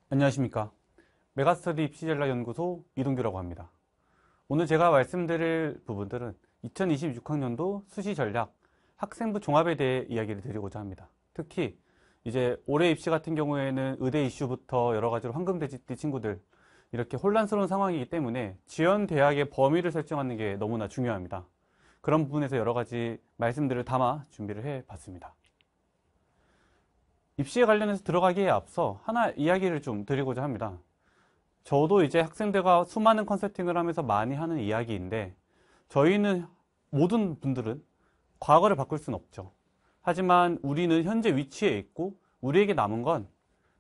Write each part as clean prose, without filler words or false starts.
안녕하십니까. 메가스터디 입시전략연구소 이동규라고 합니다. 오늘 제가 말씀드릴 부분들은 2026학년도 수시전략 학생부 종합에 대해 이야기를 드리고자 합니다. 특히 이제 올해 입시 같은 경우에는 의대 이슈부터 여러 가지로 황금돼지띠 친구들 이렇게 혼란스러운 상황이기 때문에 지원 대학의 범위를 설정하는 게 너무나 중요합니다. 그런 부분에서 여러 가지 말씀들을 담아 준비를 해 봤습니다. 입시에 관련해서 들어가기에 앞서 하나 이야기를 좀 드리고자 합니다. 저도 이제 학생들과 수많은 컨설팅을 하면서 많이 하는 이야기인데, 저희는 모든 분들은 과거를 바꿀 수는 없죠. 하지만 우리는 현재 위치에 있고 우리에게 남은 건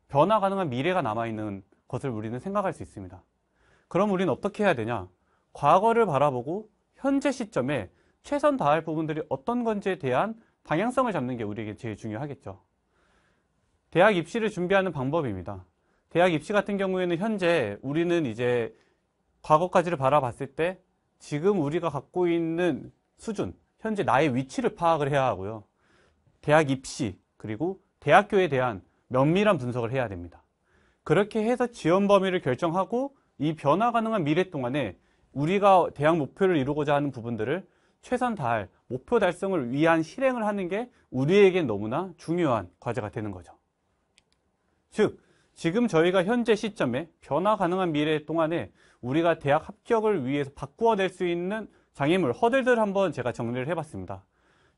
변화 가능한 미래가 남아있는 것을 우리는 생각할 수 있습니다. 그럼 우리는 어떻게 해야 되냐? 과거를 바라보고 현재 시점에 최선 다할 부분들이 어떤 건지에 대한 방향성을 잡는 게 우리에게 제일 중요하겠죠. 대학 입시를 준비하는 방법입니다. 대학 입시 같은 경우에는 현재 우리는 이제 과거까지를 바라봤을 때 지금 우리가 갖고 있는 수준, 현재 나의 위치를 파악을 해야 하고요. 대학 입시, 그리고 대학교에 대한 면밀한 분석을 해야 됩니다. 그렇게 해서 지원 범위를 결정하고 이 변화 가능한 미래 동안에 우리가 대학 목표를 이루고자 하는 부분들을 최선 다할 목표 달성을 위한 실행을 하는 게 우리에겐 너무나 중요한 과제가 되는 거죠. 즉, 지금 저희가 현재 시점에 변화 가능한 미래 동안에 우리가 대학 합격을 위해서 바꾸어낼 수 있는 장애물, 허들들 한번 제가 정리를 해봤습니다.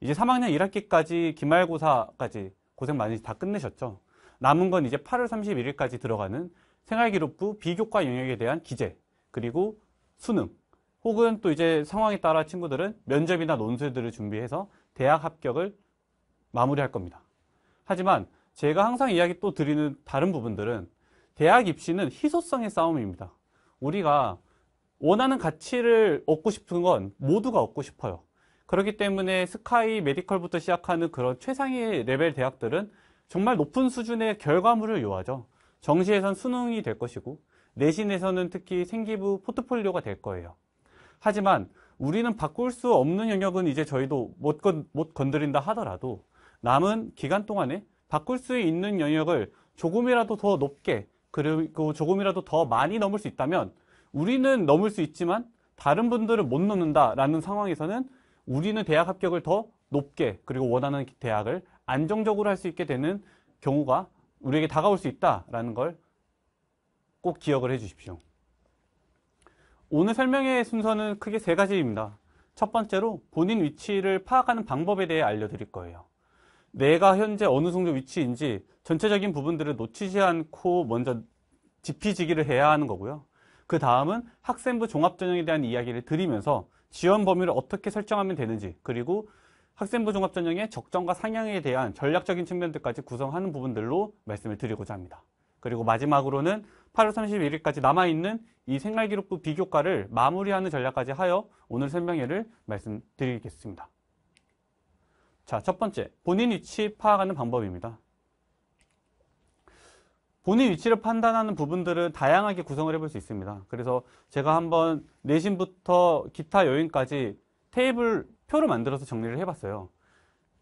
이제 3학년 1학기까지 기말고사까지 고생 많이 다 끝내셨죠. 남은 건 이제 8월 31일까지 들어가는 생활기록부 비교과 영역에 대한 기재, 그리고 수능, 혹은 또 이제 상황에 따라 친구들은 면접이나 논술들을 준비해서 대학 합격을 마무리할 겁니다. 하지만 제가 항상 이야기 또 드리는 다른 부분들은 대학 입시는 희소성의 싸움입니다. 우리가 원하는 가치를 얻고 싶은 건 모두가 얻고 싶어요. 그렇기 때문에 스카이 메디컬부터 시작하는 그런 최상위 레벨 대학들은 정말 높은 수준의 결과물을 요하죠. 정시에선 수능이 될 것이고 내신에서는 특히 생기부 포트폴리오가 될 거예요. 하지만 우리는 바꿀 수 없는 영역은 이제 저희도 못 건드린다 하더라도 남은 기간 동안에 바꿀 수 있는 영역을 조금이라도 더 높게, 그리고 조금이라도 더 많이 넘을 수 있다면 우리는 넘을 수 있지만 다른 분들은 못 넘는다라는 상황에서는 우리는 대학 합격을 더 높게, 그리고 원하는 대학을 안정적으로 할 수 있게 되는 경우가 우리에게 다가올 수 있다라는 걸 꼭 기억을 해 주십시오. 오늘 설명의 순서는 크게 세 가지입니다. 첫 번째로 본인 위치를 파악하는 방법에 대해 알려드릴 거예요. 내가 현재 어느 정도 위치인지 전체적인 부분들을 놓치지 않고 먼저 짚이지기를 해야 하는 거고요. 그 다음은 학생부 종합전형에 대한 이야기를 드리면서 지원 범위를 어떻게 설정하면 되는지, 그리고 학생부 종합전형의 적정과 상향에 대한 전략적인 측면들까지 구성하는 부분들로 말씀을 드리고자 합니다. 그리고 마지막으로는 8월 31일까지 남아있는 이 생활기록부 비교과를 마무리하는 전략까지 하여 오늘 설명회를 말씀드리겠습니다. 자, 첫 번째, 본인 위치 파악하는 방법입니다. 본인 위치를 판단하는 부분들은 다양하게 구성을 해볼 수 있습니다. 그래서 제가 한번 내신부터 기타 요인까지 테이블 표를 만들어서 정리를 해봤어요.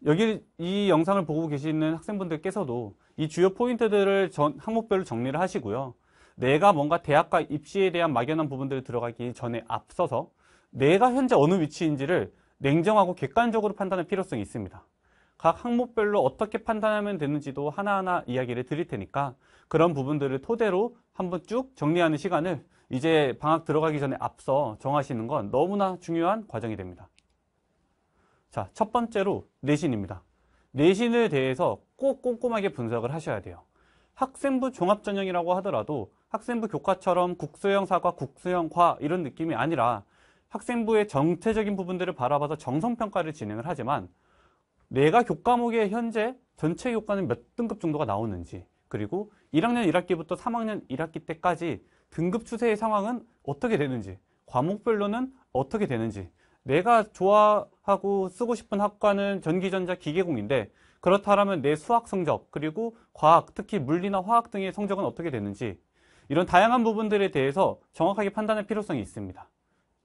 여기 이 영상을 보고 계시는 학생분들께서도 이 주요 포인트들을 항목별로 정리를 하시고요. 내가 뭔가 대학과 입시에 대한 막연한 부분들을 들어가기 전에 앞서서 내가 현재 어느 위치인지를 냉정하고 객관적으로 판단할 필요성이 있습니다. 각 항목별로 어떻게 판단하면 되는지도 하나하나 이야기를 드릴 테니까 그런 부분들을 토대로 한번 쭉 정리하는 시간을 이제 방학 들어가기 전에 앞서 정하시는 건 너무나 중요한 과정이 됩니다. 자, 첫 번째로 내신입니다. 내신에 대해서 꼭 꼼꼼하게 분석을 하셔야 돼요. 학생부 종합전형이라고 하더라도 학생부 교과처럼 국수형 사과, 국수형 과 이런 느낌이 아니라 학생부의 정체적인 부분들을 바라봐서 정성평가를 진행을 하지만 내가 교과목에 현재 전체 교과는 몇 등급 정도가 나오는지, 그리고 1학년 1학기부터 3학년 1학기 때까지 등급 추세의 상황은 어떻게 되는지, 과목별로는 어떻게 되는지, 내가 좋아하고 쓰고 싶은 학과는 전기전자 기계공인데 그렇다면 내 수학 성적, 그리고 과학, 특히 물리나 화학 등의 성적은 어떻게 되는지, 이런 다양한 부분들에 대해서 정확하게 판단할 필요성이 있습니다.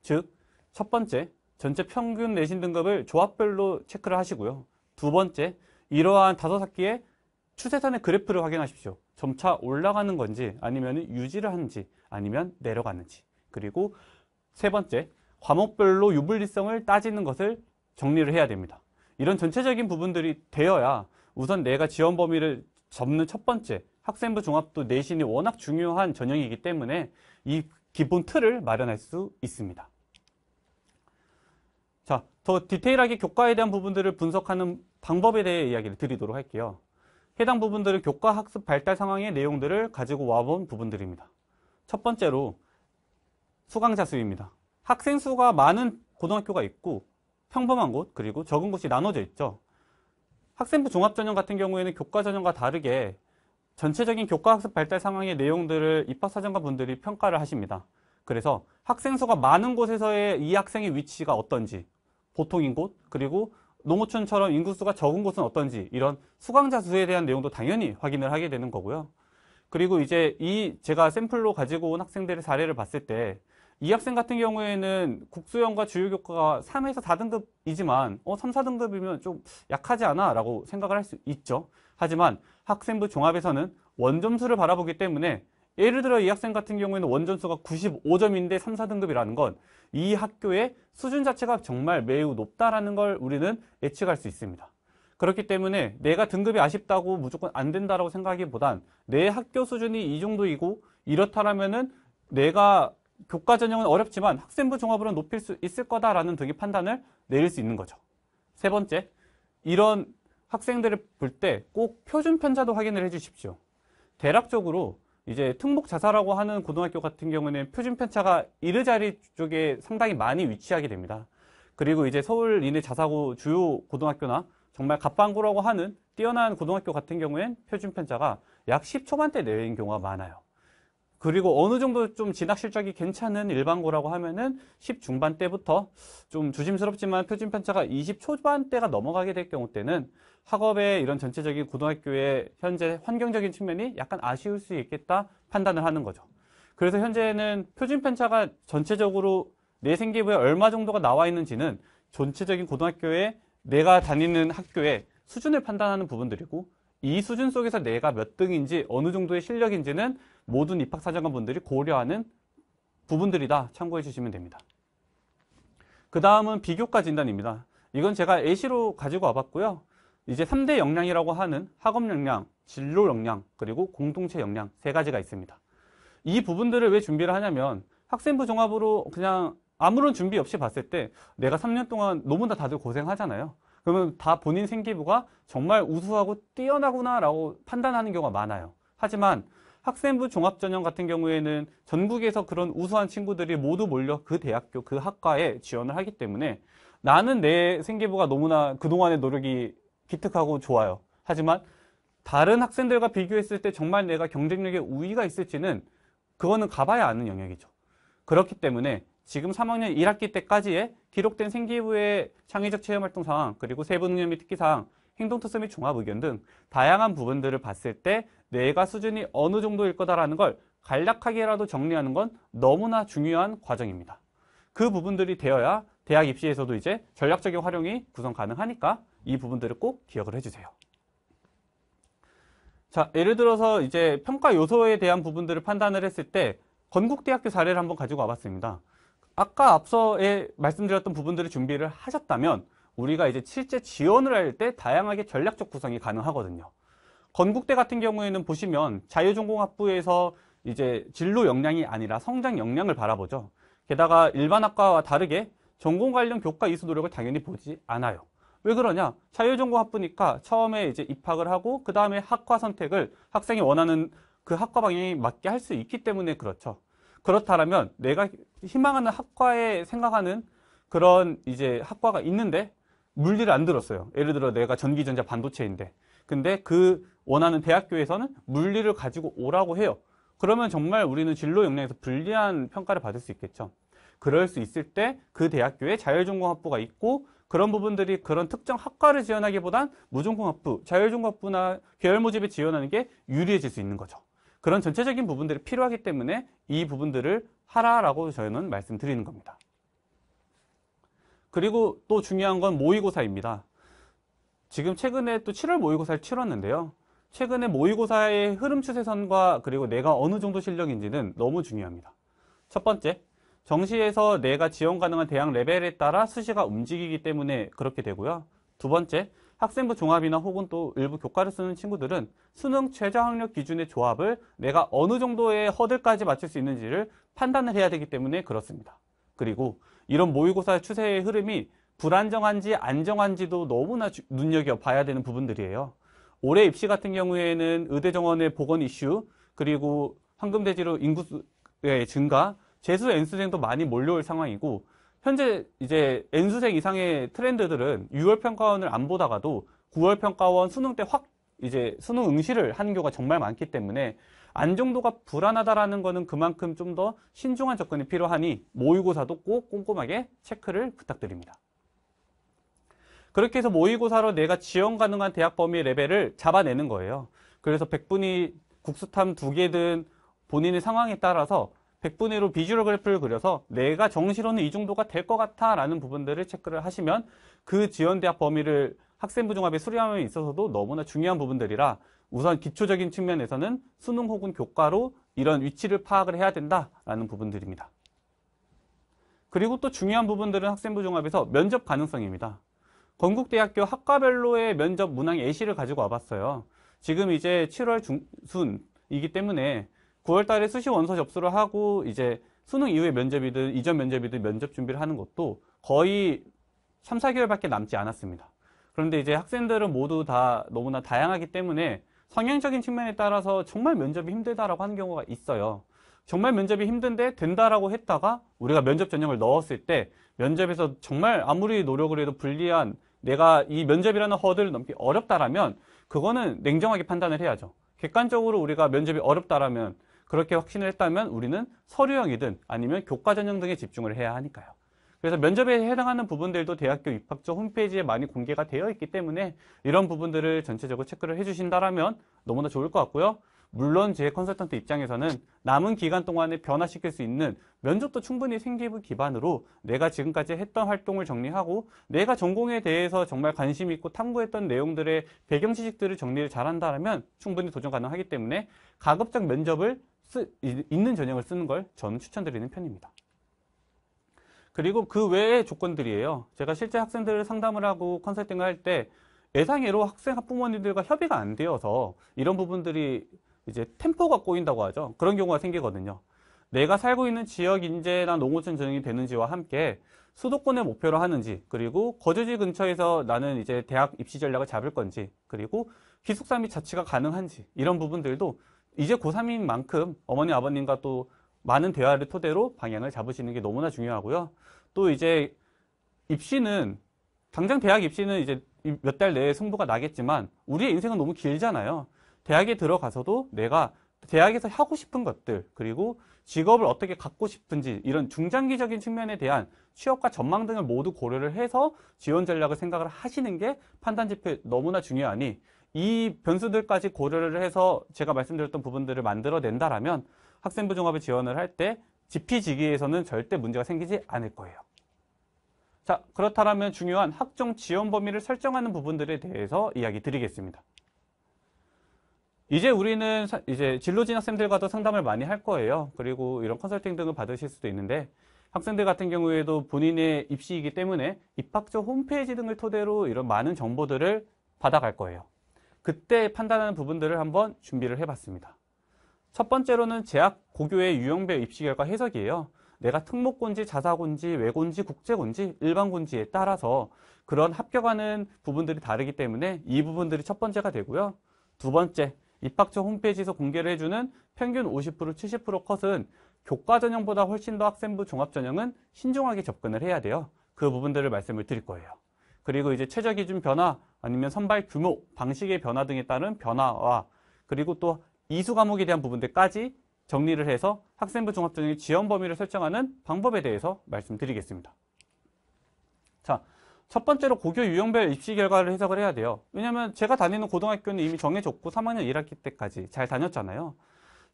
즉, 첫 번째, 전체 평균 내신 등급을 조합별로 체크를 하시고요. 두 번째, 이러한 5학기에 추세선의 그래프를 확인하십시오. 점차 올라가는 건지 아니면 유지를 하는지 아니면 내려가는지. 그리고 세 번째, 과목별로 유불리성을 따지는 것을 정리를 해야 됩니다. 이런 전체적인 부분들이 되어야 우선 내가 지원 범위를 접는 첫 번째, 학생부 종합도 내신이 워낙 중요한 전형이기 때문에 이 기본 틀을 마련할 수 있습니다. 자, 더 디테일하게 교과에 대한 부분들을 분석하는 방법에 대해 이야기를 드리도록 할게요. 해당 부분들은 교과 학습 발달 상황의 내용들을 가지고 와본 부분들입니다. 첫 번째로 수강자 수입니다. 학생 수가 많은 고등학교가 있고 평범한 곳 그리고 적은 곳이 나눠져 있죠. 학생부 종합전형 같은 경우에는 교과전형과 다르게 전체적인 교과학습 발달 상황의 내용들을 입학사정관 분들이 평가를 하십니다. 그래서 학생 수가 많은 곳에서의 이 학생의 위치가 어떤지, 보통인 곳, 그리고 농어촌처럼 인구수가 적은 곳은 어떤지 이런 수강자 수에 대한 내용도 당연히 확인을 하게 되는 거고요. 그리고 이제 제가 샘플로 가지고 온 학생들의 사례를 봤을 때 이 학생 같은 경우에는 국수형과 주요교과가 3에서 4등급이지만 3, 4등급이면 좀 약하지 않아? 라고 생각을 할 수 있죠. 하지만 학생부 종합에서는 원점수를 바라보기 때문에 예를 들어 이 학생 같은 경우에는 원점수가 95점인데 3, 4등급이라는 건 이 학교의 수준 자체가 정말 매우 높다라는 걸 우리는 예측할 수 있습니다. 그렇기 때문에 내가 등급이 아쉽다고 무조건 안 된다라고 생각하기보단 내 학교 수준이 이 정도이고 이렇다라면은 내가 교과 전형은 어렵지만 학생부 종합으로 높일 수 있을 거다라는 등의 판단을 내릴 수 있는 거죠. 세 번째, 이런 학생들을 볼 때 꼭 표준 편차도 확인을 해 주십시오. 대략적으로 이제 특목자사라고 하는 고등학교 같은 경우는 표준 편차가 이르자리 쪽에 상당히 많이 위치하게 됩니다. 그리고 이제 서울 이내 자사고 주요 고등학교나 정말 갑방구라고 하는 뛰어난 고등학교 같은 경우엔 표준 편차가 약 10초반대 내외인 경우가 많아요. 그리고 어느 정도 좀 진학 실적이 괜찮은 일반고라고 하면은 10중반대부터 좀 조심스럽지만 표준 편차가 20초반대가 넘어가게 될 경우 때는 학업의 이런 전체적인 고등학교의 현재 환경적인 측면이 약간 아쉬울 수 있겠다 판단을 하는 거죠. 그래서 현재는 표준 편차가 전체적으로 내 생기부에 얼마 정도가 나와 있는지는 전체적인 고등학교에 내가 다니는 학교의 수준을 판단하는 부분들이고 이 수준 속에서 내가 몇 등인지 어느 정도의 실력인지는 모든 입학사정관 분들이 고려하는 부분들이다 참고해 주시면 됩니다. 그 다음은 비교과 진단입니다. 이건 제가 예시로 가지고 와봤고요. 이제 3대 역량이라고 하는 학업 역량, 진로 역량, 그리고 공동체 역량 세 가지가 있습니다. 이 부분들을 왜 준비를 하냐면 학생부 종합으로 그냥 아무런 준비 없이 봤을 때 내가 3년 동안 너무나 다들 고생하잖아요. 그러면 다 본인 생기부가 정말 우수하고 뛰어나구나 라고 판단하는 경우가 많아요. 하지만 학생부 종합전형 같은 경우에는 전국에서 그런 우수한 친구들이 모두 몰려 그 대학교, 그 학과에 지원을 하기 때문에 나는 내 생기부가 너무나 그동안의 노력이 기특하고 좋아요. 하지만 다른 학생들과 비교했을 때 정말 내가 경쟁력에 우위가 있을지는 그거는 가봐야 아는 영역이죠. 그렇기 때문에 지금 3학년 1학기 때까지의 기록된 생기부의 창의적 체험활동 상황, 그리고 세부능력 및 특기사항, 행동특성 및 종합의견 등 다양한 부분들을 봤을 때 내가 수준이 어느 정도일 거다라는 걸 간략하게라도 정리하는 건 너무나 중요한 과정입니다. 그 부분들이 되어야 대학 입시에서도 이제 전략적인 활용이 구성 가능하니까 이 부분들을 꼭 기억을 해주세요. 자, 예를 들어서 이제 평가 요소에 대한 부분들을 판단을 했을 때 건국대학교 사례를 한번 가지고 와봤습니다. 아까 앞서에 말씀드렸던 부분들을 준비를 하셨다면 우리가 이제 실제 지원을 할 때 다양하게 전략적 구성이 가능하거든요. 건국대 같은 경우에는 보시면 자유전공학부에서 이제 진로 역량이 아니라 성장 역량을 바라보죠. 게다가 일반 학과와 다르게 전공 관련 교과 이수 노력을 당연히 보지 않아요. 왜 그러냐? 자유전공학부니까 처음에 이제 입학을 하고 그 다음에 학과 선택을 학생이 원하는 그 학과 방향에 맞게 할 수 있기 때문에 그렇죠. 그렇다면 내가 희망하는 학과에 생각하는 그런 이제 학과가 있는데 물리를 안 들었어요. 예를 들어 내가 전기전자 반도체인데 근데 그 원하는 대학교에서는 물리를 가지고 오라고 해요. 그러면 정말 우리는 진로 역량에서 불리한 평가를 받을 수 있겠죠. 그럴 수 있을 때 그 대학교에 자율전공학부가 있고 그런 부분들이 그런 특정 학과를 지원하기보단 무전공학부, 자율전공학부나 계열 모집에 지원하는 게 유리해질 수 있는 거죠. 그런 전체적인 부분들이 필요하기 때문에 이 부분들을 하라라고 저는 말씀드리는 겁니다. 그리고 또 중요한 건 모의고사입니다. 지금 최근에 또 7월 모의고사를 치렀는데요. 최근에 모의고사의 흐름 추세선과 그리고 내가 어느 정도 실력인지는 너무 중요합니다. 첫 번째, 정시에서 내가 지원 가능한 대학 레벨에 따라 수시가 움직이기 때문에 그렇게 되고요. 두 번째, 학생부 종합이나 혹은 또 일부 교과를 쓰는 친구들은 수능 최저 학력 기준의 조합을 내가 어느 정도의 허들까지 맞출 수 있는지를 판단을 해야 되기 때문에 그렇습니다. 그리고 이런 모의고사 추세의 흐름이 불안정한지 안정한지도 너무나 눈여겨봐야 되는 부분들이에요. 올해 입시 같은 경우에는 의대 정원의 복원 이슈, 그리고 황금대지로 인구수의 증가, 재수 N수생도 많이 몰려올 상황이고, 현재 이제 N수생 이상의 트렌드들은 6월 평가원을 안 보다가도 9월 평가원 수능 때 확 이제 수능 응시를 하는 경우가 정말 많기 때문에 안정도가 불안하다라는 거는 그만큼 좀 더 신중한 접근이 필요하니 모의고사도 꼭 꼼꼼하게 체크를 부탁드립니다. 그렇게 해서 모의고사로 내가 지원 가능한 대학 범위 레벨을 잡아내는 거예요. 그래서 100분위 국수탐 2개든 본인의 상황에 따라서 100분위로 비주얼 그래프를 그려서 내가 정시로는 이 정도가 될 것 같아 라는 부분들을 체크를 하시면 그 지원 대학 범위를 학생부 종합의 수렴에 있어서도 너무나 중요한 부분들이라 우선 기초적인 측면에서는 수능 혹은 교과로 이런 위치를 파악을 해야 된다라는 부분들입니다. 그리고 또 중요한 부분들은 학생부 종합에서 면접 가능성입니다. 건국대학교 학과별로의 면접 문항 예시를 가지고 와봤어요. 지금 이제 7월 중순이기 때문에 9월 달에 수시 원서 접수를 하고 이제 수능 이후의 면접이든 이전 면접이든 면접 준비를 하는 것도 거의 3, 4개월밖에 남지 않았습니다. 그런데 이제 학생들은 모두 다 너무나 다양하기 때문에 성향적인 측면에 따라서 정말 면접이 힘들다라고 하는 경우가 있어요. 정말 면접이 힘든데 된다라고 했다가 우리가 면접 전형을 넣었을 때 면접에서 정말 아무리 노력을 해도 불리한 내가 이 면접이라는 허들을 넘기 어렵다라면 그거는 냉정하게 판단을 해야죠. 객관적으로 우리가 면접이 어렵다라면 그렇게 확신을 했다면 우리는 서류형이든 아니면 교과 전형 등에 집중을 해야 하니까요. 그래서 면접에 해당하는 부분들도 대학교 입학처 홈페이지에 많이 공개가 되어 있기 때문에 이런 부분들을 전체적으로 체크를 해주신다라면 너무나 좋을 것 같고요. 물론 제 컨설턴트 입장에서는 남은 기간 동안에 변화시킬 수 있는 면접도 충분히 생기부 기반으로 내가 지금까지 했던 활동을 정리하고 내가 전공에 대해서 정말 관심 있고 탐구했던 내용들의 배경 지식들을 정리를 잘한다면 충분히 도전 가능하기 때문에 가급적 면접을 있는 전형을 쓰는 걸 저는 추천드리는 편입니다. 그리고 그 외의 조건들이에요. 제가 실제 학생들을 상담을 하고 컨설팅을 할 때 예상외로 학생 학부모님들과 협의가 안 되어서 이런 부분들이 이제 템포가 꼬인다고 하죠. 그런 경우가 생기거든요. 내가 살고 있는 지역 인재나 농어촌 전형이 되는지와 함께 수도권을 목표로 하는지, 그리고 거주지 근처에서 나는 이제 대학 입시 전략을 잡을 건지, 그리고 기숙사 및 자취가 가능한지, 이런 부분들도 이제 고3인 만큼 어머니 아버님과 또 많은 대화를 토대로 방향을 잡으시는 게 너무나 중요하고요. 또 이제 입시는 당장 대학 입시는 이제 몇 달 내에 승부가 나겠지만 우리의 인생은 너무 길잖아요. 대학에 들어가서도 내가 대학에서 하고 싶은 것들, 그리고 직업을 어떻게 갖고 싶은지 이런 중장기적인 측면에 대한 취업과 전망 등을 모두 고려를 해서 지원 전략을 생각을 하시는 게 판단 지표 너무나 중요하니 이 변수들까지 고려를 해서 제가 말씀드렸던 부분들을 만들어낸다라면 학생부 종합을 지원을 할 때 지피지기에서는 절대 문제가 생기지 않을 거예요. 자, 그렇다면 중요한 학종 지원 범위를 설정하는 부분들에 대해서 이야기 드리겠습니다. 이제 우리는 이제 진로진 학생들과도 상담을 많이 할 거예요. 그리고 이런 컨설팅 등을 받으실 수도 있는데 학생들 같은 경우에도 본인의 입시이기 때문에 입학처 홈페이지 등을 토대로 이런 많은 정보들을 받아갈 거예요. 그때 판단하는 부분들을 한번 준비를 해봤습니다. 첫 번째로는 재학 고교의 유형별 입시 결과 해석이에요. 내가 특목고인지 자사고인지 외고인지 국제고인지 일반고인지에 따라서 그런 합격하는 부분들이 다르기 때문에 이 부분들이 첫 번째가 되고요. 두 번째, 입학처 홈페이지에서 공개를 해주는 평균 50%, 70% 컷은 교과 전형보다 훨씬 더 학생부 종합 전형은 신중하게 접근을 해야 돼요. 그 부분들을 말씀을 드릴 거예요. 그리고 이제 최저 기준 변화 아니면 선발 규모, 방식의 변화 등에 따른 변화와 그리고 또 이수 과목에 대한 부분들까지 정리를 해서 학생부 종합전형의 지원 범위를 설정하는 방법에 대해서 말씀드리겠습니다. 자, 첫 번째로 고교 유형별 입시 결과를 해석을 해야 돼요. 왜냐면 제가 다니는 고등학교는 이미 정해졌고 3학년 1학기 때까지 잘 다녔잖아요.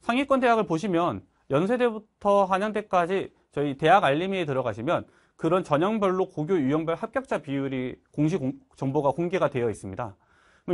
상위권 대학을 보시면 연세대부터 한양대까지 저희 대학 알림이에 들어가시면 그런 전형별로 고교 유형별 합격자 비율이 공식 정보가 공개가 되어 있습니다.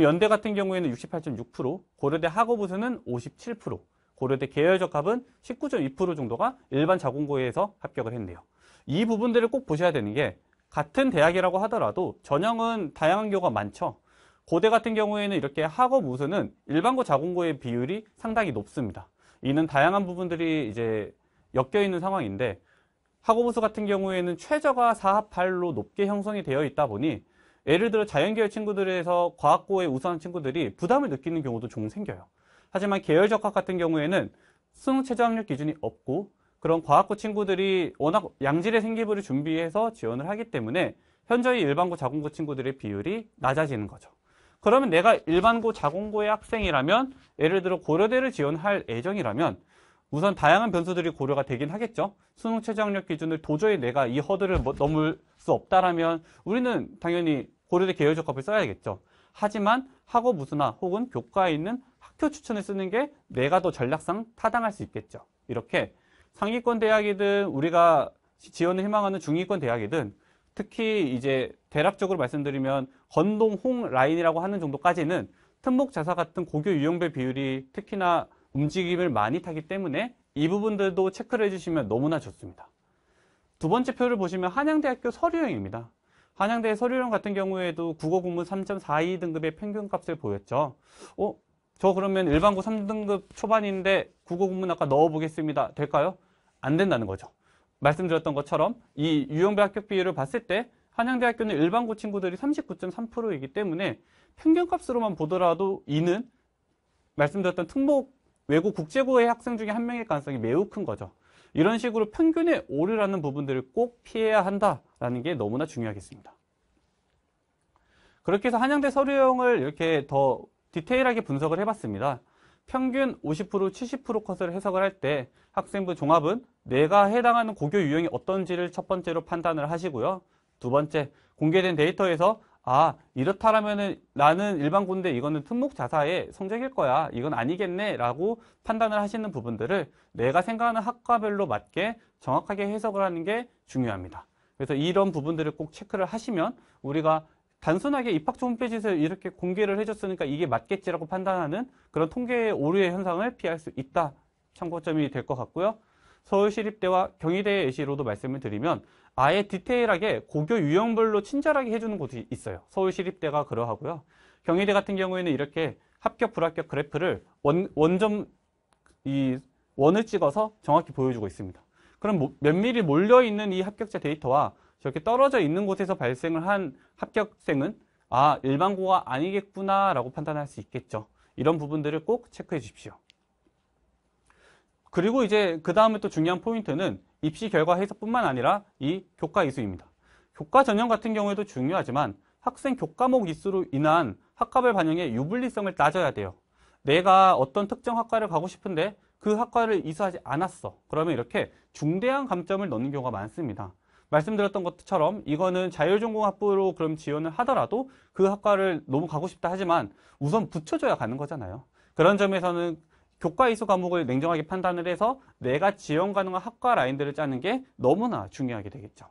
연대 같은 경우에는 68.6%, 고려대 학업우수는 57%, 고려대 계열적 합은 19.2% 정도가 일반 자공고에서 합격을 했네요. 이 부분들을 꼭 보셔야 되는 게 같은 대학이라고 하더라도 전형은 다양한 경우가 많죠. 고대 같은 경우에는 이렇게 학업우수는 일반고 자공고의 비율이 상당히 높습니다. 이는 다양한 부분들이 이제 엮여 있는 상황인데 학업우수 같은 경우에는 최저가 4합 8로 높게 형성이 되어 있다 보니 예를 들어 자연계열 친구들에서 과학고에 우수한 친구들이 부담을 느끼는 경우도 종종 생겨요. 하지만 계열적학 같은 경우에는 수능 최저 학력 기준이 없고 그런 과학고 친구들이 워낙 양질의 생기부를 준비해서 지원을 하기 때문에 현저히 일반고 자공고 친구들의 비율이 낮아지는 거죠. 그러면 내가 일반고 자공고의 학생이라면 예를 들어 고려대를 지원할 예정이라면 우선 다양한 변수들이 고려가 되긴 하겠죠. 수능 최저 학력 기준을 도저히 내가 이 허들을 넘을 수 없다라면 우리는 당연히 고려대 계열적합을 써야겠죠. 하지만 학업우수나 혹은 교과에 있는 학교 추천을 쓰는 게 내가 더 전략상 타당할 수 있겠죠. 이렇게 상위권 대학이든 우리가 지원을 희망하는 중위권 대학이든 특히 이제 대략적으로 말씀드리면 건동, 홍 라인이라고 하는 정도까지는 특목 자사 같은 고교 유형별 비율이 특히나 움직임을 많이 타기 때문에 이 부분들도 체크를 해주시면 너무나 좋습니다. 두 번째 표를 보시면 한양대학교 서류형입니다. 한양대 서류형 같은 경우에도 국어 국문 3.42 등급의 평균값을 보였죠. 저 그러면 일반고 3등급 초반인데 국어 국문학과 넣어보겠습니다. 될까요? 안 된다는 거죠. 말씀드렸던 것처럼 이 유형별 합격 비율을 봤을 때 한양대학교는 일반고 친구들이 39.3%이기 때문에 평균값으로만 보더라도 이는 말씀드렸던 특목 외국 국제고의 학생 중에 한 명일 가능성이 매우 큰 거죠. 이런 식으로 평균에 오르라는 부분들을 꼭 피해야 한다라는 게 너무나 중요하겠습니다. 그렇게 해서 한양대 서류형을 이렇게 더 디테일하게 분석을 해봤습니다. 평균 50%, 70% 컷을 해석을 할 때 학생부 종합은 내가 해당하는 고교 유형이 어떤지를 첫 번째로 판단을 하시고요. 두 번째, 공개된 데이터에서 이렇다라면은 나는 일반고인데 이거는 특목 자사의 성적일 거야. 이건 아니겠네 라고 판단을 하시는 부분들을 내가 생각하는 학과별로 맞게 정확하게 해석을 하는 게 중요합니다. 그래서 이런 부분들을 꼭 체크를 하시면 우리가 단순하게 입학처 홈페이지에서 이렇게 공개를 해줬으니까 이게 맞겠지라고 판단하는 그런 통계의 오류의 현상을 피할 수 있다. 참고점이 될 것 같고요. 서울시립대와 경희대의 예시로도 말씀을 드리면 아예 디테일하게 고교 유형별로 친절하게 해주는 곳이 있어요. 서울시립대가 그러하고요. 경희대 같은 경우에는 이렇게 합격, 불합격 그래프를 원을 찍어서 정확히 보여주고 있습니다. 그럼 면밀히 몰려있는 이 합격자 데이터와 저렇게 떨어져 있는 곳에서 발생을 한 합격생은 일반고가 아니겠구나 라고 판단할 수 있겠죠. 이런 부분들을 꼭 체크해 주십시오. 그리고 이제 그 다음에 또 중요한 포인트는 입시 결과 해석뿐만 아니라 이 교과 이수입니다. 교과 전형 같은 경우에도 중요하지만 학생 교과목 이수로 인한 학과별 반영의 유불리성을 따져야 돼요. 내가 어떤 특정 학과를 가고 싶은데 그 학과를 이수하지 않았어. 그러면 이렇게 중대한 감점을 넣는 경우가 많습니다. 말씀드렸던 것처럼 이거는 자율전공학부로 그럼 지원을 하더라도 그 학과를 너무 가고 싶다 하지만 우선 붙여줘야 가는 거잖아요. 그런 점에서는 교과 이수 과목을 냉정하게 판단을 해서 내가 지원 가능한 학과 라인들을 짜는 게 너무나 중요하게 되겠죠.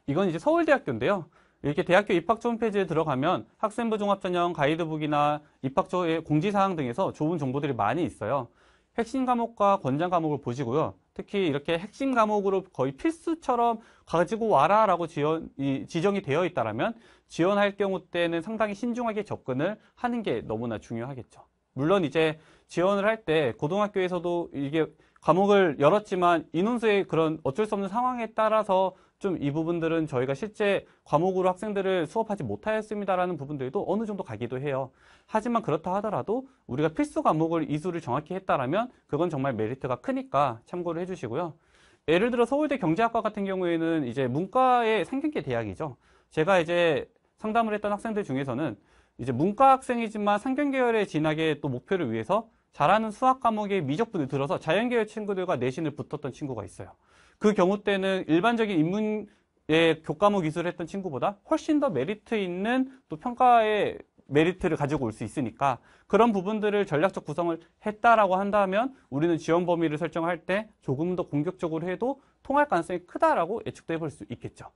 이건 이제 서울대학교인데요. 이렇게 대학교 입학처 홈페이지에 들어가면 학생부 종합전형 가이드북이나 입학처의 공지사항 등에서 좋은 정보들이 많이 있어요. 핵심 과목과 권장 과목을 보시고요. 특히 이렇게 핵심 과목으로 거의 필수처럼 가지고 와라 라고 지정이 되어 있다면 지원할 경우 때는 상당히 신중하게 접근을 하는 게 너무나 중요하겠죠. 물론 이제 지원을 할 때 고등학교에서도 이게 과목을 열었지만 인원수의 그런 어쩔 수 없는 상황에 따라서 좀 이 부분들은 저희가 실제 과목으로 학생들을 수업하지 못하였습니다라는 부분들도 어느 정도 가기도 해요. 하지만 그렇다 하더라도 우리가 필수 과목을 이수를 정확히 했다라면 그건 정말 메리트가 크니까 참고를 해주시고요. 예를 들어 서울대 경제학과 같은 경우에는 이제 문과의 상경계 대학이죠. 제가 이제 상담을 했던 학생들 중에서는 이제 문과 학생이지만 상경계열의 진학의 또 목표를 위해서 잘하는 수학 과목에 미적분을 들어서 자연계열 친구들과 내신을 붙었던 친구가 있어요. 그 경우 때는 일반적인 인문의 교과목 이수를 했던 친구보다 훨씬 더 메리트 있는 또 평가의 메리트를 가지고 올 수 있으니까 그런 부분들을 전략적 구성을 했다라고 한다면 우리는 지원 범위를 설정할 때 조금 더 공격적으로 해도 통할 가능성이 크다라고 예측도 해볼 수 있겠죠.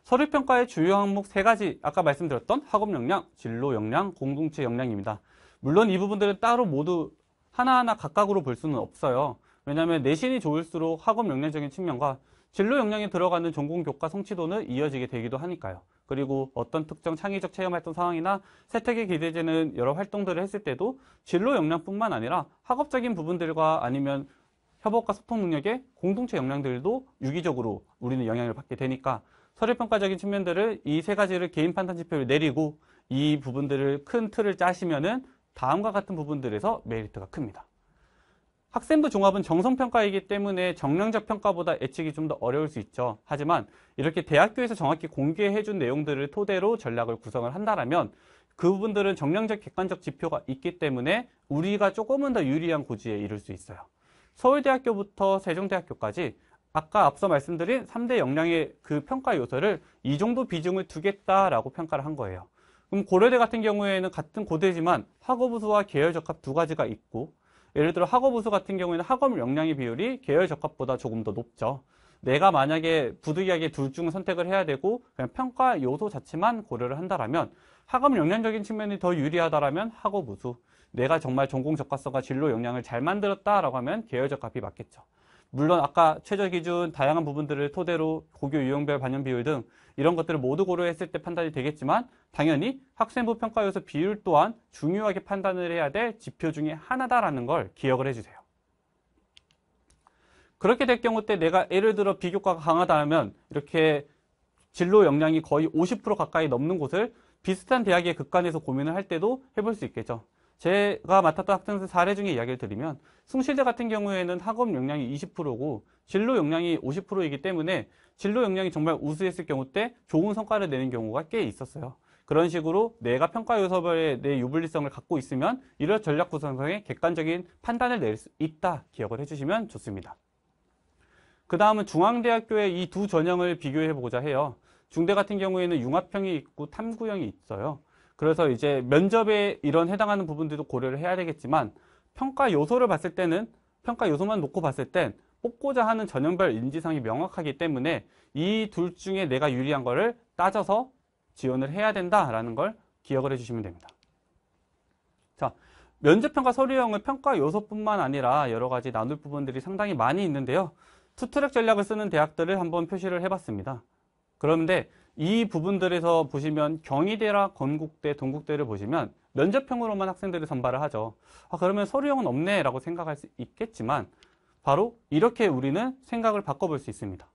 서류평가의 주요 항목 3가지, 아까 말씀드렸던 학업 역량, 진로 역량, 공동체 역량입니다. 물론 이 부분들은 따로 모두 하나하나 각각으로 볼 수는 없어요. 왜냐하면 내신이 좋을수록 학업 역량적인 측면과 진로 역량에 들어가는 전공 교과 성취도는 이어지게 되기도 하니까요. 그리고 어떤 특정 창의적 체험 활동 상황이나 세택에 기대되는 여러 활동들을 했을 때도 진로 역량뿐만 아니라 학업적인 부분들과 아니면 협업과 소통 능력의 공동체 역량들도 유기적으로 우리는 영향을 받게 되니까 서류평가적인 측면들을 이 3가지를 개인 판단 지표를 내리고 이 부분들을 큰 틀을 짜시면은 다음과 같은 부분들에서 메리트가 큽니다. 학생부 종합은 정성평가이기 때문에 정량적 평가보다 예측이 좀 더 어려울 수 있죠. 하지만 이렇게 대학교에서 정확히 공개해준 내용들을 토대로 전략을 구성을 한다면 그 부분들은 정량적 객관적 지표가 있기 때문에 우리가 조금은 더 유리한 고지에 이를 수 있어요. 서울대학교부터 세종대학교까지 아까 앞서 말씀드린 3대 역량의 그 평가 요소를 이 정도 비중을 두겠다라고 평가를 한 거예요. 그럼 고려대 같은 경우에는 같은 고대지만 학업우수와 계열적합 2가지가 있고, 예를 들어 학업우수 같은 경우에는 학업 역량의 비율이 계열적합보다 조금 더 높죠. 내가 만약에 부득이하게 둘 중 선택을 해야 되고 그냥 평가 요소 자체만 고려를 한다면 학업 역량적인 측면이 더 유리하다면 학업우수, 내가 정말 전공 적합성과 진로 역량을 잘 만들었다라고 하면 계열적합이 맞겠죠. 물론 아까 최저기준 다양한 부분들을 토대로 고교 유형별 반영 비율 등 이런 것들을 모두 고려했을 때 판단이 되겠지만 당연히 학생부 평가 요소 비율 또한 중요하게 판단을 해야 될 지표 중에 하나다라는 걸 기억을 해주세요. 그렇게 될 경우 때 내가 예를 들어 비교과가 강하다면 이렇게 진로 역량이 거의 50% 가까이 넘는 곳을 비슷한 대학의 극단에서 고민을 할 때도 해볼 수 있겠죠. 제가 맡았던 학생들 사례 중에 이야기를 드리면 숭실대 같은 경우에는 학업 역량이 20%고 진로 역량이 50%이기 때문에 진로 역량이 정말 우수했을 경우 때 좋은 성과를 내는 경우가 꽤 있었어요. 그런 식으로 내가 평가 요소별의 내 유불리성을 갖고 있으면 이런 전략 구성에 객관적인 판단을 낼 수 있다 기억을 해주시면 좋습니다. 그 다음은 중앙대학교의 이 두 전형을 비교해 보고자 해요. 중대 같은 경우에는 융합형이 있고 탐구형이 있어요. 그래서 이제 면접에 이런 해당하는 부분들도 고려를 해야 되겠지만 평가 요소를 봤을 때는 평가 요소만 놓고 봤을 땐 뽑고자 하는 전형별 인지상이 명확하기 때문에 이 둘 중에 내가 유리한 거를 따져서 지원을 해야 된다라는 걸 기억을 해주시면 됩니다. 자, 면접평가 서류형은 평가 요소뿐만 아니라 여러 가지 나눌 부분들이 상당히 많이 있는데요. 투트랙 전략을 쓰는 대학들을 한번 표시를 해봤습니다. 그런데 이 부분들에서 보시면 경희대라 건국대, 동국대를 보시면 면접형으로만 학생들을 선발을 하죠. 그러면 서류형은 없네 라고 생각할 수 있겠지만 바로 이렇게 우리는 생각을 바꿔볼 수 있습니다.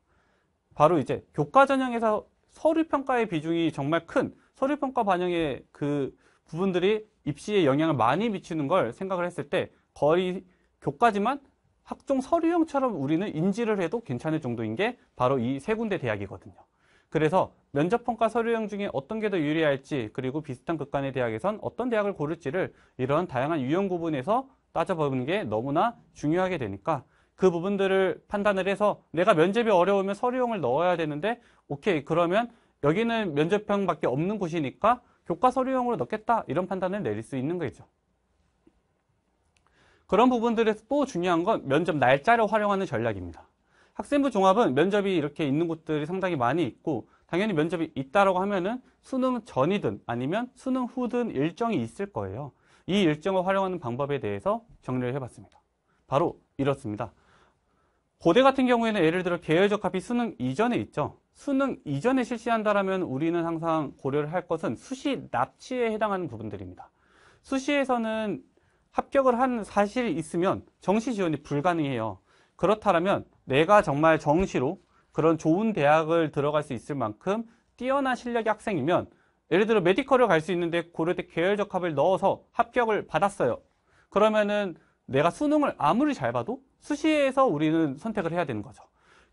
바로 이제 교과 전형에서 서류평가의 비중이 정말 큰 서류평가 반영의 그 부분들이 입시에 영향을 많이 미치는 걸 생각을 했을 때 거의 교과지만 학종 서류형처럼 우리는 인지를 해도 괜찮을 정도인 게 바로 이 3군데 대학이거든요. 그래서 면접평가 서류형 중에 어떤 게 더 유리할지 그리고 비슷한 극단의 대학에선 어떤 대학을 고를지를 이런 다양한 유형 구분에서 따져보는 게 너무나 중요하게 되니까 그 부분들을 판단을 해서 내가 면접이 어려우면 서류형을 넣어야 되는데 오케이 그러면 여기는 면접형밖에 없는 곳이니까 교과 서류형으로 넣겠다 이런 판단을 내릴 수 있는 거죠. 그런 부분들에서 또 중요한 건 면접 날짜를 활용하는 전략입니다. 학생부 종합은 면접이 이렇게 있는 곳들이 상당히 많이 있고 당연히 면접이 있다라고 하면은 수능 전이든 아니면 수능 후든 일정이 있을 거예요. 이 일정을 활용하는 방법에 대해서 정리를 해봤습니다. 바로 이렇습니다. 고대 같은 경우에는 예를 들어 계열적합이 수능 이전에 있죠. 수능 이전에 실시한다라면 우리는 항상 고려를 할 것은 수시 납치에 해당하는 부분들입니다. 수시에서는 합격을 한 사실이 있으면 정시 지원이 불가능해요. 그렇다면 내가 정말 정시로 그런 좋은 대학을 들어갈 수 있을 만큼 뛰어난 실력의 학생이면 예를 들어 메디컬을 갈 수 있는데 고려대 계열적합을 넣어서 합격을 받았어요. 그러면은 내가 수능을 아무리 잘 봐도 수시에서 우리는 선택을 해야 되는 거죠.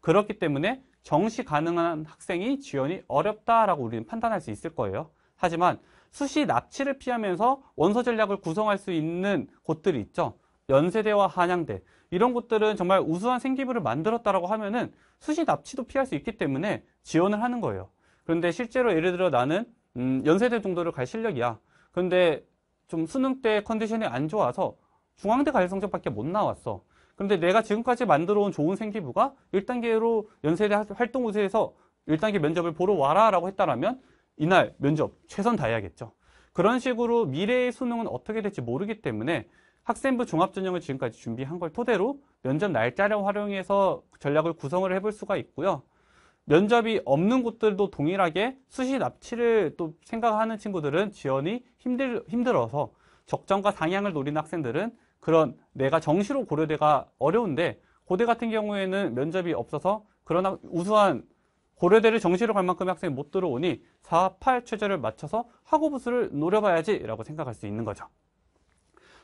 그렇기 때문에 정시 가능한 학생이 지원이 어렵다라고 우리는 판단할 수 있을 거예요. 하지만 수시 납치를 피하면서 원서 전략을 구성할 수 있는 곳들이 있죠. 연세대와 한양대 이런 곳들은 정말 우수한 생기부를 만들었다라고 하면은 수시 납치도 피할 수 있기 때문에 지원을 하는 거예요. 그런데 실제로 예를 들어 나는 연세대 정도를 갈 실력이야. 그런데 좀 수능 때 컨디션이 안 좋아서 중앙대 갈 성적밖에 못 나왔어. 그런데 내가 지금까지 만들어 온 좋은 생기부가 1단계로 연세대 활동 우수에서 1단계 면접을 보러 와라 라고 했다라면 이날 면접 최선 다해야겠죠. 그런 식으로 미래의 수능은 어떻게 될지 모르기 때문에 학생부 종합전형을 지금까지 준비한 걸 토대로 면접 날짜를 활용해서 전략을 구성을 해볼 수가 있고요. 면접이 없는 곳들도 동일하게 수시 납치를 또 생각하는 친구들은 지원이 힘들어서 적정과 상향을 노리는 학생들은 그런 내가 정시로 고려대가 어려운데 고대 같은 경우에는 면접이 없어서 그러나 우수한 고려대를 정시로 갈 만큼의 학생이 못 들어오니 4, 8 최저를 맞춰서 학우부수를 노려봐야지 라고 생각할 수 있는 거죠.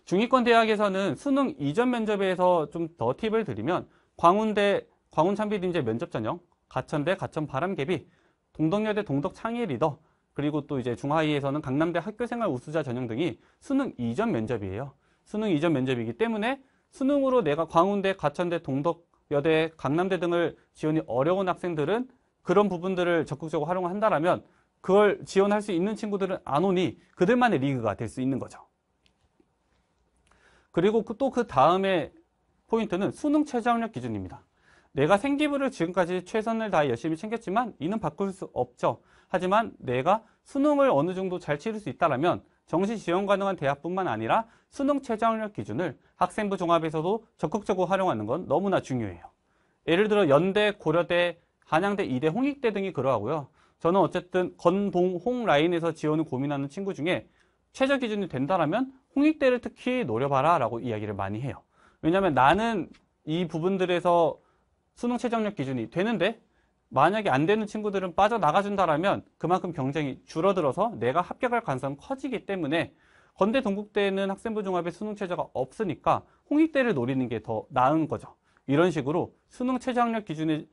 중위권 대학에서는 수능 이전 면접에서 좀 더 팁을 드리면 광운대, 광운찬비인재 면접 전형, 가천대, 가천 바람개비, 동덕여대 동덕창의 리더, 그리고 또 이제 중하위에서는 강남대 학교생활 우수자 전형 등이 수능 이전 면접이에요. 수능 이전 면접이기 때문에 수능으로 내가 광운대, 가천대, 동덕여대, 강남대 등을 지원이 어려운 학생들은 그런 부분들을 적극적으로 활용한다라면 그걸 지원할 수 있는 친구들은 안 오니 그들만의 리그가 될 수 있는 거죠. 그리고 또 그 다음에 포인트는 수능 최저학력 기준입니다. 내가 생기부를 지금까지 최선을 다해 열심히 챙겼지만 이는 바꿀 수 없죠. 하지만 내가 수능을 어느 정도 잘 치를 수 있다면 정시 지원 가능한 대학뿐만 아니라 수능 최저학력 기준을 학생부 종합에서도 적극적으로 활용하는 건 너무나 중요해요. 예를 들어 연대, 고려대, 한양대, 이대, 홍익대 등이 그러하고요. 저는 어쨌든 건, 동, 홍 라인에서 지원을 고민하는 친구 중에 최저 기준이 된다면 홍익대를 특히 노려봐라 라고 이야기를 많이 해요. 왜냐하면 나는 이 부분들에서 수능 최저학력 기준이 되는데 만약에 안 되는 친구들은 빠져나가준다라면 그만큼 경쟁이 줄어들어서 내가 합격할 가능성이 커지기 때문에 건대 동국대는 학생부 종합에 수능 최저가 없으니까 홍익대를 노리는 게 더 나은 거죠. 이런 식으로 수능 최저학력 기준의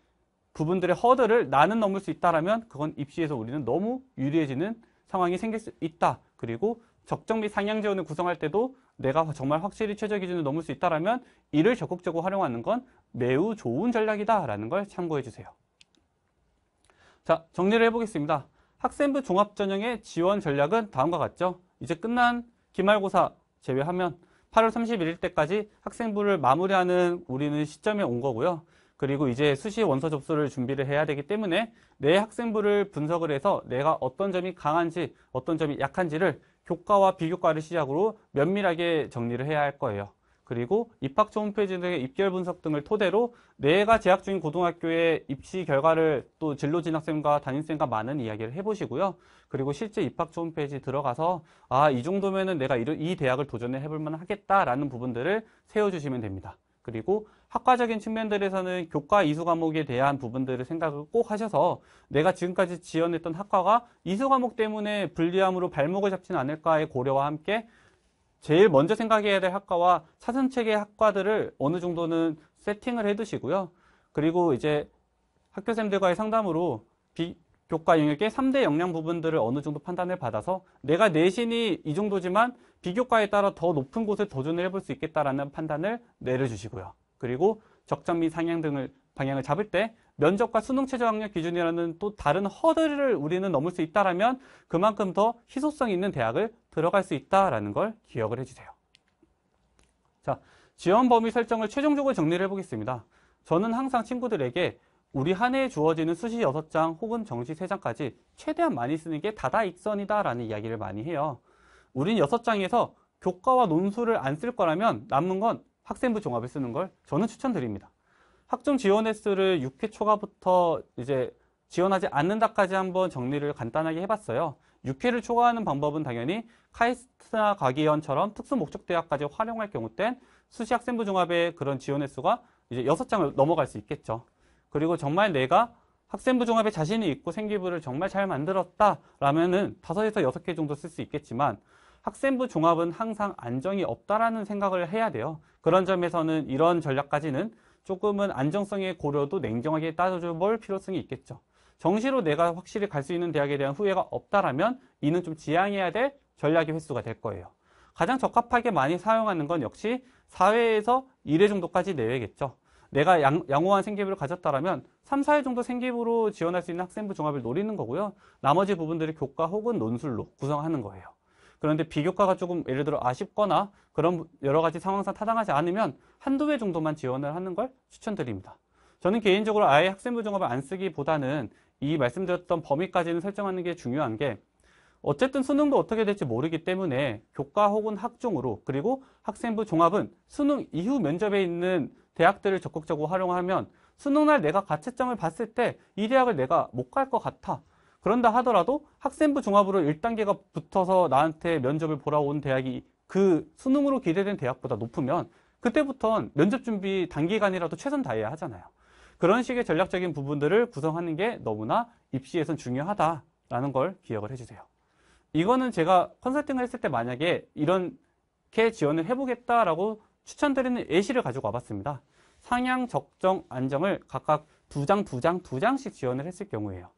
부분들의 허들을 나는 넘을 수 있다라면 그건 입시에서 우리는 너무 유리해지는 상황이 생길 수 있다. 그리고 적정 및 상향 지원을 구성할 때도 내가 정말 확실히 최저 기준을 넘을 수 있다라면 이를 적극적으로 활용하는 건 매우 좋은 전략이다라는 걸 참고해 주세요. 자, 정리를 해보겠습니다. 학생부 종합전형의 지원 전략은 다음과 같죠. 이제 끝난 기말고사 제외하면 8월 31일 때까지 학생부를 마무리하는 우리는 시점에 온 거고요. 그리고 이제 수시 원서 접수를 준비를 해야 되기 때문에 내 학생부를 분석을 해서 내가 어떤 점이 강한지 어떤 점이 약한지를 교과와 비교과를 시작으로 면밀하게 정리를 해야 할 거예요. 그리고 입학처 홈페이지 등의 입결 분석 등을 토대로 내가 재학 중인 고등학교의 입시 결과를 또 진로 진학생과 담임쌤과 많은 이야기를 해보시고요. 그리고 실제 입학처 홈페이지 들어가서 이 정도면은 내가 이 대학을 도전해 해볼 만 하겠다라는 부분들을 세워주시면 됩니다. 그리고 학과적인 측면들에서는 교과 이수 과목에 대한 부분들을 생각을 꼭 하셔서 내가 지금까지 지원했던 학과가 이수 과목 때문에 불리함으로 발목을 잡지는 않을까의 고려와 함께 제일 먼저 생각해야 될 학과와 차선책의 학과들을 어느 정도는 세팅을 해 두시고요. 그리고 이제 학교생들과의 상담으로 비교과 영역의 3대 역량 부분들을 어느 정도 판단을 받아서 내가 내신이 이 정도지만 비교과에 따라 더 높은 곳에 도전을 해볼 수 있겠다라는 판단을 내려주시고요. 그리고 적정 및 상향 등을 방향을 잡을 때 면접과 수능 최저학력 기준이라는 또 다른 허들을 우리는 넘을 수 있다라면 그만큼 더 희소성 있는 대학을 들어갈 수 있다라는 걸 기억을 해주세요. 자, 지원 범위 설정을 최종적으로 정리를 해보겠습니다. 저는 항상 친구들에게 우리 한 해에 주어지는 수시 6장 혹은 정시 3장까지 최대한 많이 쓰는 게 다다익선이다라는 이야기를 많이 해요. 우린 6장에서 교과와 논술을 안 쓸 거라면 남는 건 학생부 종합을 쓰는 걸 저는 추천드립니다. 학점 지원 횟수를 6회 초과부터 이제 지원하지 않는다까지 한번 정리를 간단하게 해봤어요. 6회를 초과하는 방법은 당연히 카이스트나 과기원처럼 특수 목적 대학까지 활용할 경우 땐 수시 학생부 종합의 그런 지원 횟수가 이제 6장을 넘어갈 수 있겠죠. 그리고 정말 내가 학생부 종합에 자신이 있고 생기부를 정말 잘 만들었다라면은 5에서 6개 정도 쓸 수 있겠지만 학생부 종합은 항상 안정이 없다라는 생각을 해야 돼요. 그런 점에서는 이런 전략까지는 조금은 안정성의 고려도 냉정하게 따져볼 필요성이 있겠죠. 정시로 내가 확실히 갈 수 있는 대학에 대한 후회가 없다라면 이는 좀 지양해야 될 전략의 횟수가 될 거예요. 가장 적합하게 많이 사용하는 건 역시 4회에서 1회 정도까지 내외겠죠. 내가 양호한 생기부를 가졌다라면 3, 4회 정도 생기부로 지원할 수 있는 학생부 종합을 노리는 거고요. 나머지 부분들을 교과 혹은 논술로 구성하는 거예요. 그런데 비교과가 조금 예를 들어 아쉽거나 그런 여러 가지 상황상 타당하지 않으면 한두 회 정도만 지원을 하는 걸 추천드립니다. 저는 개인적으로 아예 학생부 종합을 안 쓰기보다는 이 말씀드렸던 범위까지는 설정하는 게 중요한 게 어쨌든 수능도 어떻게 될지 모르기 때문에 교과 혹은 학종으로 그리고 학생부 종합은 수능 이후 면접에 있는 대학들을 적극적으로 활용하면 수능날 내가 가채점을 봤을 때 이 대학을 내가 못 갈 것 같아. 그런다 하더라도 학생부 종합으로 1단계가 붙어서 나한테 면접을 보러 온 대학이 그 수능으로 기대된 대학보다 높으면 그때부터는 면접 준비 단기간이라도 최선 다해야 하잖아요. 그런 식의 전략적인 부분들을 구성하는 게 너무나 입시에선 중요하다라는 걸 기억을 해주세요. 이거는 제가 컨설팅을 했을 때 만약에 이렇게 지원을 해보겠다라고 추천드리는 예시를 가지고 와봤습니다. 상향, 적정, 안정을 각각 두 장씩 지원을 했을 경우에요.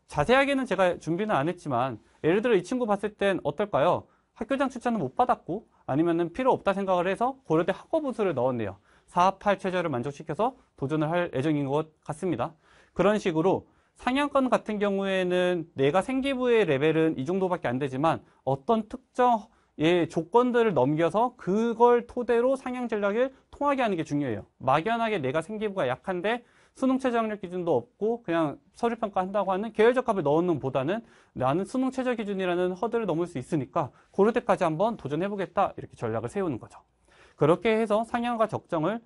자세하게는 제가 준비는 안 했지만 예를 들어 이 친구 봤을 땐 어떨까요? 학교장 추천은 못 받았고 아니면은 필요 없다 생각을 해서 고려대 학과부수를 넣었네요. 4합8 최저를 만족시켜서 도전을 할 예정인 것 같습니다. 그런 식으로 상향권 같은 경우에는 내가 생기부의 레벨은 이 정도밖에 안 되지만 어떤 특정의 조건들을 넘겨서 그걸 토대로 상향 전략을 통하게 하는 게 중요해요. 막연하게 내가 생기부가 약한데 수능 최저 학력 기준도 없고 그냥 서류 평가한다고 하는 계열적 합을 넣는 보다는 나는 수능 최저 기준이라는 허들을 넘을 수 있으니까 고려대까지 한번 도전해보겠다 이렇게 전략을 세우는 거죠. 그렇게 해서 상향과 적정을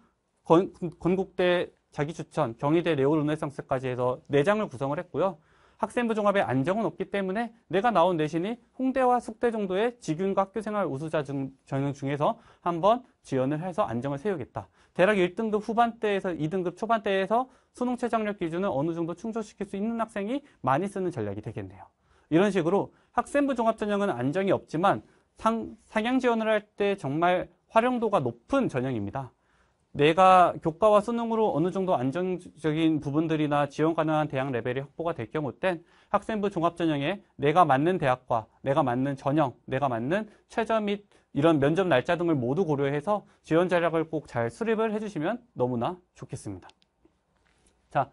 건국대 자기추천, 경희대 네오르네상스까지 해서 4장을 구성을 했고요. 학생부 종합에 안정은 없기 때문에 내가 나온 내신이 홍대와 숙대 정도의 직윤과 학교생활 우수자 전형 중에서 한번 지원을 해서 안정을 세우겠다. 대략 1등급 후반대에서 2등급 초반대에서 수능 최저학력 기준을 어느 정도 충족시킬 수 있는 학생이 많이 쓰는 전략이 되겠네요. 이런 식으로 학생부 종합 전형은 안정이 없지만 상향 지원을 할 때 정말 활용도가 높은 전형입니다. 내가 교과와 수능으로 어느 정도 안정적인 부분들이나 지원 가능한 대학 레벨이 확보가 될 경우 땐 학생부 종합전형에 내가 맞는 대학과 내가 맞는 전형, 내가 맞는 최저 및 이런 면접 날짜 등을 모두 고려해서 지원 전략을 꼭 잘 수립을 해주시면 너무나 좋겠습니다. 자,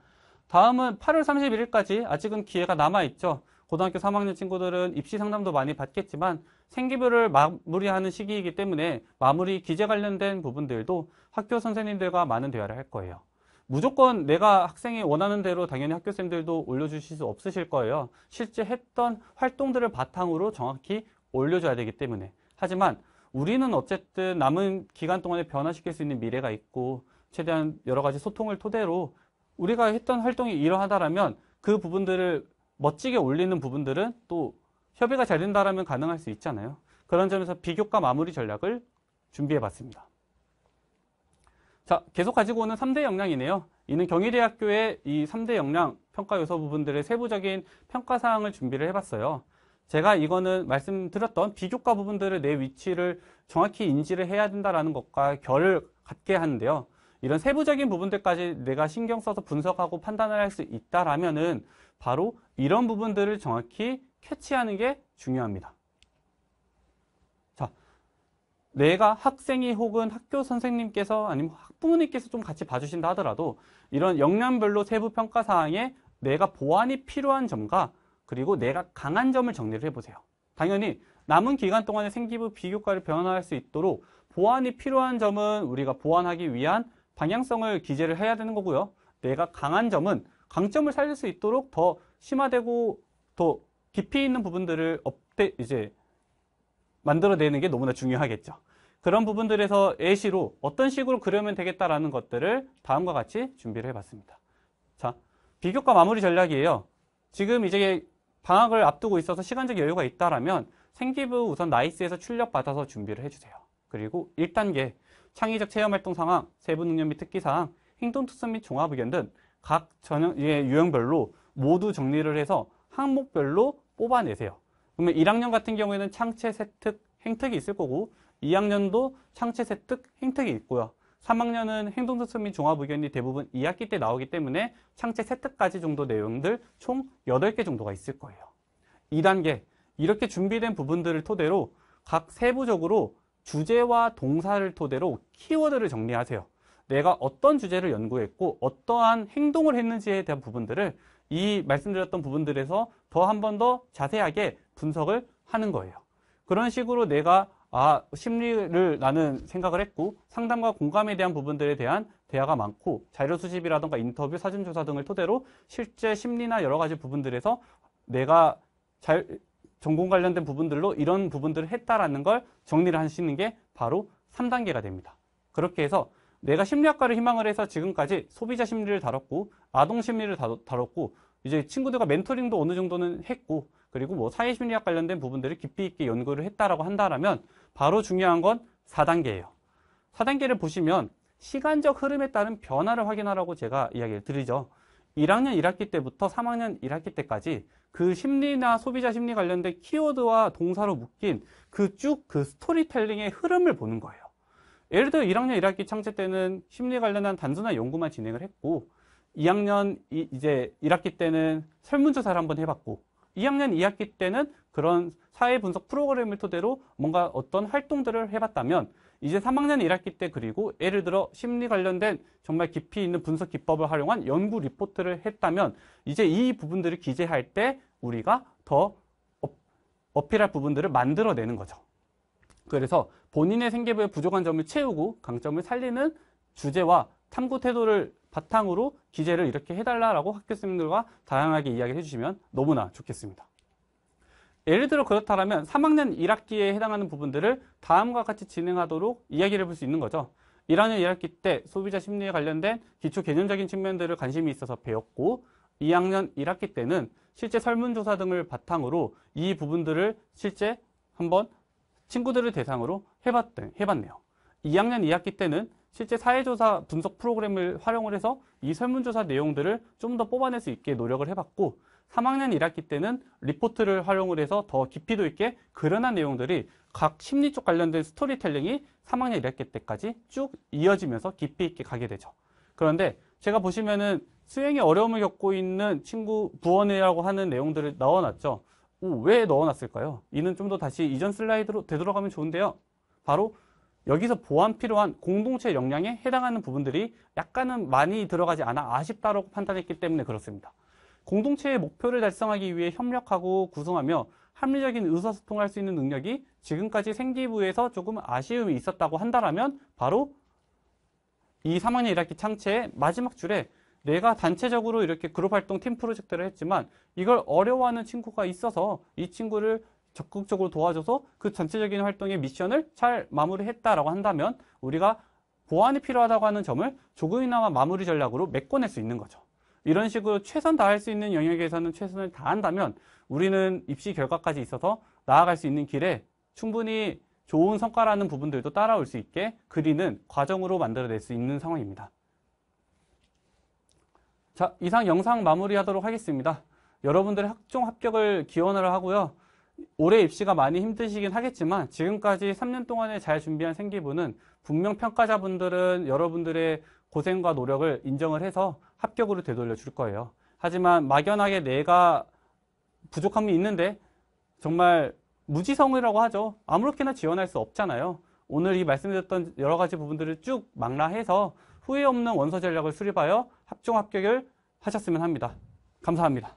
다음은 8월 31일까지 아직은 기회가 남아있죠. 고등학교 3학년 친구들은 입시 상담도 많이 받겠지만 생기부를 마무리하는 시기이기 때문에 마무리 기재 관련된 부분들도 학교 선생님들과 많은 대화를 할 거예요. 무조건 내가 학생이 원하는 대로 당연히 학교생들도 올려주실 수 없으실 거예요. 실제 했던 활동들을 바탕으로 정확히 올려줘야 되기 때문에. 하지만 우리는 어쨌든 남은 기간 동안에 변화시킬 수 있는 미래가 있고 최대한 여러 가지 소통을 토대로 우리가 했던 활동이 이러하다라면 그 부분들을 멋지게 올리는 부분들은 또 협의가 잘 된다라면 가능할 수 있잖아요. 그런 점에서 비교과 마무리 전략을 준비해봤습니다. 자, 계속 가지고 오는 3대 역량이네요. 이는 경희대학교의 이 3대 역량 평가 요소 부분들의 세부적인 평가 사항을 준비를 해봤어요. 제가 이거는 말씀드렸던 비교과 부분들을 내 위치를 정확히 인지를 해야 된다는 것과 결을 갖게 하는데요. 이런 세부적인 부분들까지 내가 신경 써서 분석하고 판단을 할 수 있다라면은 바로 이런 부분들을 정확히 캐치하는 게 중요합니다. 자, 내가 학생이 혹은 학교 선생님께서 아니면 학부모님께서 좀 같이 봐주신다 하더라도 이런 역량별로 세부 평가 사항에 내가 보완이 필요한 점과 그리고 내가 강한 점을 정리를 해보세요. 당연히 남은 기간 동안에 생기부 비교과를 변화할 수 있도록 보완이 필요한 점은 우리가 보완하기 위한 방향성을 기재를 해야 되는 거고요. 내가 강한 점은 강점을 살릴 수 있도록 더 심화되고 더 깊이 있는 부분들을 만들어내는 게 너무나 중요하겠죠. 그런 부분들에서 예시로 어떤 식으로 그려면 되겠다라는 것들을 다음과 같이 준비를 해봤습니다. 자, 비교과 마무리 전략이에요. 지금 이제 방학을 앞두고 있어서 시간적 여유가 있다라면 생기부 우선 나이스에서 출력 받아서 준비를 해주세요. 그리고 1단계 창의적 체험활동 상황, 세부 능력 및 특기 사항, 행동 특성 및 종합 의견 등 각 전형의 유형별로 모두 정리를 해서 항목별로 뽑아내세요. 그러면 1학년 같은 경우에는 창체, 세특, 행특이 있을 거고 2학년도 창체, 세특, 행특이 있고요. 3학년은 행동 특성 및 종합 의견이 대부분 2학기 때 나오기 때문에 창체, 세특까지 정도 내용들 총 8개 정도가 있을 거예요. 2단계 이렇게 준비된 부분들을 토대로 각 세부적으로 주제와 동사를 토대로 키워드를 정리하세요. 내가 어떤 주제를 연구했고 어떠한 행동을 했는지에 대한 부분들을 이 말씀드렸던 부분들에서 더 한 번 더 자세하게 분석을 하는 거예요. 그런 식으로 내가 심리를 나는 생각을 했고 상담과 공감에 대한 부분들에 대한 대화가 많고 자료 수집이라던가 인터뷰, 사전조사 등을 토대로 실제 심리나 여러 가지 부분들에서 내가 전공 관련된 부분들로 이런 부분들을 했다라는 걸 정리를 하시는 게 바로 3단계가 됩니다. 그렇게 해서 내가 심리학과를 희망을 해서 지금까지 소비자 심리를 다뤘고 아동 심리를 다뤘고 이제 친구들과 멘토링도 어느 정도는 했고 그리고 뭐 사회심리학 관련된 부분들을 깊이 있게 연구를 했다라고 한다면 바로 중요한 건 4단계예요. 4단계를 보시면 시간적 흐름에 따른 변화를 확인하라고 제가 이야기를 드리죠. 1학년 1학기 때부터 3학년 1학기 때까지 그 심리나 소비자 심리 관련된 키워드와 동사로 묶인 그 스토리텔링의 흐름을 보는 거예요. 예를 들어 1학년 1학기 창제 때는 심리 관련한 단순한 연구만 진행을 했고 2학년 이제 1학기 때는 설문조사를 한번 해봤고 2학년 2학기 때는 그런 사회 분석 프로그램을 토대로 뭔가 어떤 활동들을 해봤다면 이제 3학년 1학기 때 그리고 예를 들어 심리 관련된 정말 깊이 있는 분석 기법을 활용한 연구 리포트를 했다면 이제 이 부분들을 기재할 때 우리가 더 어필할 부분들을 만들어내는 거죠. 그래서 본인의 생계부의 부족한 점을 채우고 강점을 살리는 주제와 탐구 태도를 바탕으로 기재를 이렇게 해달라고 학교생들과 다양하게 이야기를 해주시면 너무나 좋겠습니다. 예를 들어 그렇다면 3학년 1학기에 해당하는 부분들을 다음과 같이 진행하도록 이야기를 해볼 수 있는 거죠. 1학년 1학기 때 소비자 심리에 관련된 기초 개념적인 측면들을 관심이 있어서 배웠고 2학년 1학기 때는 실제 설문조사 등을 바탕으로 이 부분들을 실제 한번 친구들을 대상으로 해봤네요. 2학년 2학기 때는 실제 사회조사 분석 프로그램을 활용을 해서 이 설문조사 내용들을 좀 더 뽑아낼 수 있게 노력을 해봤고 3학년 1학기 때는 리포트를 활용을 해서 더 깊이도 있게 그려난 내용들이 각 심리 쪽 관련된 스토리텔링이 3학년 1학기 때까지 쭉 이어지면서 깊이 있게 가게 되죠. 그런데 제가 보시면은 수행에 어려움을 겪고 있는 친구 부원이라고 하는 내용들을 넣어놨죠. 왜 넣어놨을까요? 이는 좀 더 다시 이전 슬라이드로 되돌아가면 좋은데요. 바로 여기서 보완 필요한 공동체 역량에 해당하는 부분들이 약간은 많이 들어가지 않아 아쉽다고 판단했기 때문에 그렇습니다. 공동체의 목표를 달성하기 위해 협력하고 구성하며 합리적인 의사소통할 수 있는 능력이 지금까지 생기부에서 조금 아쉬움이 있었다고 한다면 바로 이 3학년 1학기 창체의 마지막 줄에 내가 단체적으로 이렇게 그룹 활동 팀 프로젝트를 했지만 이걸 어려워하는 친구가 있어서 이 친구를 적극적으로 도와줘서 그 전체적인 활동의 미션을 잘 마무리했다라고 한다면 우리가 보완이 필요하다고 하는 점을 조금이나마 마무리 전략으로 메꿔낼 수 있는 거죠. 이런 식으로 최선 다할 수 있는 영역에서는 최선을 다한다면 우리는 입시 결과까지 있어서 나아갈 수 있는 길에 충분히 좋은 성과라는 부분들도 따라올 수 있게 그리는 과정으로 만들어낼 수 있는 상황입니다. 자, 이상 영상 마무리하도록 하겠습니다. 여러분들의 학종 합격을 기원을 하고요. 올해 입시가 많이 힘드시긴 하겠지만 지금까지 3년 동안에 잘 준비한 생기부는 분명 평가자분들은 여러분들의 고생과 노력을 인정을 해서 합격으로 되돌려 줄 거예요. 하지만 막연하게 내가 부족함이 있는데 정말 무지성이라고 하죠. 아무렇게나 지원할 수 없잖아요. 오늘 이 말씀드렸던 여러 가지 부분들을 쭉 망라해서 후회 없는 원서 전략을 수립하여 학종 합격을 하셨으면 합니다. 감사합니다.